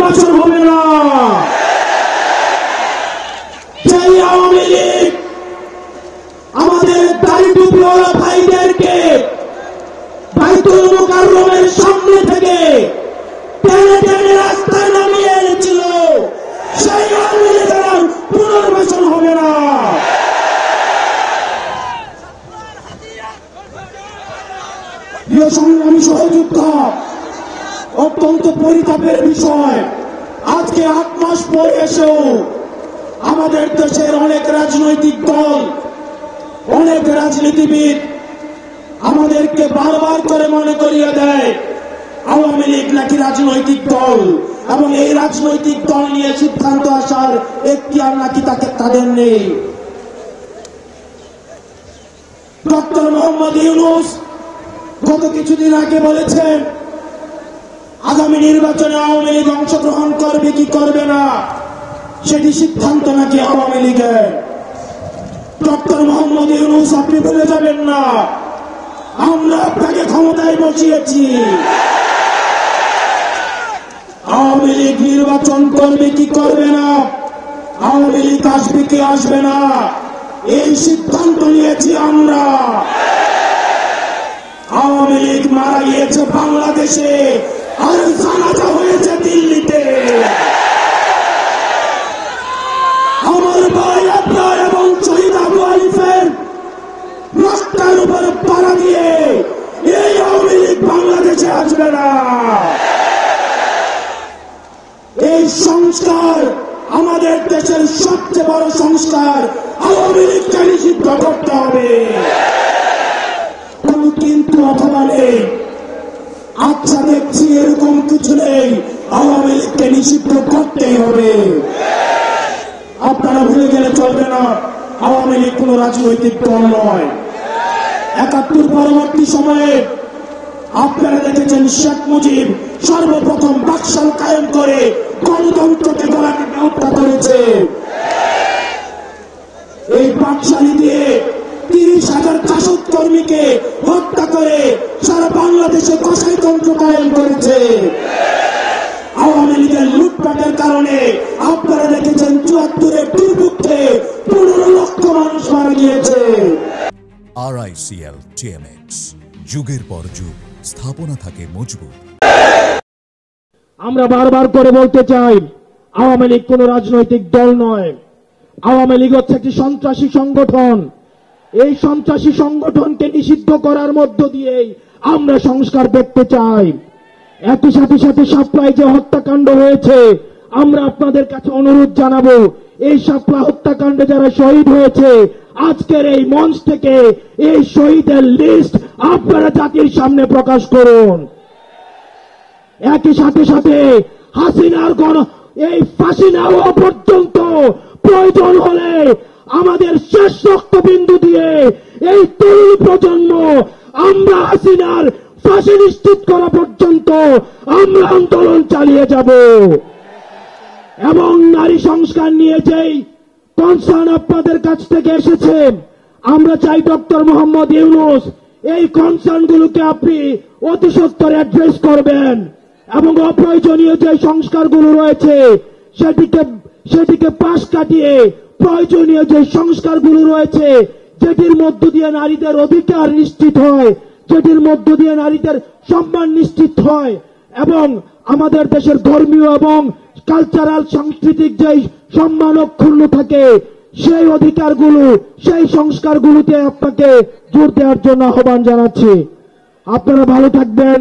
পুনর্বাসন হবে না। সেই আওয়ামী লীগ আমাদের দাড়ি টুপিওয়ালা ভাইদেরকে বাইতুল মুকাররমের সামনে থেকে টেনে টেনে রাস্তায় নামিয়ে এনেছিল, সেই আওয়ামী লীগের পুনর্বাসন হবে না। প্রিয় সংগ্রামী সহযোদ্ধা, অত্যন্ত পরিতাপের বিষয়, আজকে 8 মাস পর এসেও আমাদের দেশের অনেক রাজনৈতিক দল, অনেক রাজনীতিবিদ আমাদেরকে বারবার করে মনে করিয়ে দেয় আওয়ামী লীগ নাকি রাজনৈতিক দল, এবং এই রাজনৈতিক দল নিয়ে সিদ্ধান্ত আসার এখতিয়ার নাকি তাদের নেই। ডক্টর মোহাম্মদ ইউনূস গত কিছুদিন আগে বলেছেন আগামী নির্বাচনে আওয়ামী লীগ অংশগ্রহণ করবে কি করবে না সেটি সিদ্ধান্ত নাকি আওয়ামী লীগের। ডক্টর মোহাম্মদ ইউনূস, আপনি বলে যাবেন না আমরা আপনাকে ক্ষমতায় বসিয়েছি। আওয়ামী লীগ নির্বাচন করবে কি করবে না, আওয়ামী লীগ আসবে কি আসবে না, এই সিদ্ধান্ত নিয়েছি আমরা। আওয়ামী লীগ মারা গিয়েছে বাংলাদেশে, আর জানাজা হয়েছে দিল্লিতে। আমার ভাই আপনার এবং শহীদ আবু আলিফের রাস্তার উপরে পাড়া দিয়ে এই আওয়ামী লীগ বাংলাদেশে আসবে না। এই সংস্কার আমাদের দেশের সবচেয়ে বড় সংস্কার, আওয়ামী লীগকে নিষিদ্ধ করতে হবে। কিন্তু অথবা নেই, আচ্ছা দেখছি এরকম কিছু নেই, আওয়ামী লীগকে নিষিদ্ধ করতেই হবে। আপনারা ভুলে গেলে চলবে না, আওয়ামী লীগ কোন রাজনৈতিক দল নয়। ৭১ পরবর্তী সময়ে আপনারা দেখেছেন শেখ মুজিব সর্বপ্রথম বাকশাল কায়েম করে গণতন্ত্রকে গলাকে হত্যা করেছে। এই বাকশালী দিয়ে ৩০,০০০ জাসদ কর্মীকে হত্যা করে সারা বাংলাদেশে কসাইতন্ত্র কায়েম করেছে। আওয়ামী লীগের লুটপাটের কারণে আপনারা দেখেছেন ৭৪-এ দুর্ভিক্ষে ১৫ লক্ষ মানুষ মারা গিয়েছে। RICL TMX, যুগের পর যুগ স্থাপনা থাকে মজবুত। আমরা বারবার করে বলতে চাই আওয়ামী লীগ কোন রাজনৈতিক দল নয়, আওয়ামী লীগ হচ্ছে একটি সন্ত্রাসী সংগঠন। এই সন্ত্রাসী সংগঠনকে নিষিদ্ধ করার মধ্য দিয়েই আমরা সংস্কার দেখতে চাই। একই সাথে সাথে সাপ্লাই যে হত্যাকাণ্ড হয়েছে, আমরা আপনাদের কাছে অনুরোধ জানাবো এই সাপ্লাই হত্যাকাণ্ডে যারা শহীদ হয়েছে আজকের এই মঞ্চ থেকে এই শহীদের লিস্ট আপনারা জাতির সামনে প্রকাশ করুন। একই সাথে সাথে হাসিনার এই ফাঁসি না হওয়া পর্যন্ত প্রয়োজন হলে আমাদের শেষ রক্তবিন্দু দিয়ে এই তরুণ প্রজন্ম আমরা হাসিনার ফাঁসি নিশ্চিত করা পর্যন্ত আমরা আন্দোলন চালিয়ে যাব। এবং নারী সংস্কার নিয়ে যেই কনসার্ন আপনাদের কাছ থেকে এসেছে, আমরা চাই ডক্টর মোহাম্মদ ইউনূস এই কনসার্নগুলোকে আপনি অতি সত্বর অ্যাড্রেস করবেন এবং অপ্রয়োজনীয় যে সংস্কারগুলো রয়েছে সেটিকে পাশ কাটিয়ে প্রয়োজনীয় যে সংস্কারগুলো রয়েছে যেটির মধ্য দিয়ে নারীদের অধিকার নিশ্চিত হয়, যেটির মধ্য দিয়ে নারীদের সম্মান নিশ্চিত হয় এবং আমাদের দেশের ধর্মীয় এবং কালচারাল সাংস্কৃতিক যে সম্মান অক্ষুণ্ণ থাকে, সেই অধিকারগুলো সেই সংস্কারগুলোতে আপনাকে জোর দেওয়ার জন্য আহ্বান জানাচ্ছি। আপনারা ভালো থাকবেন।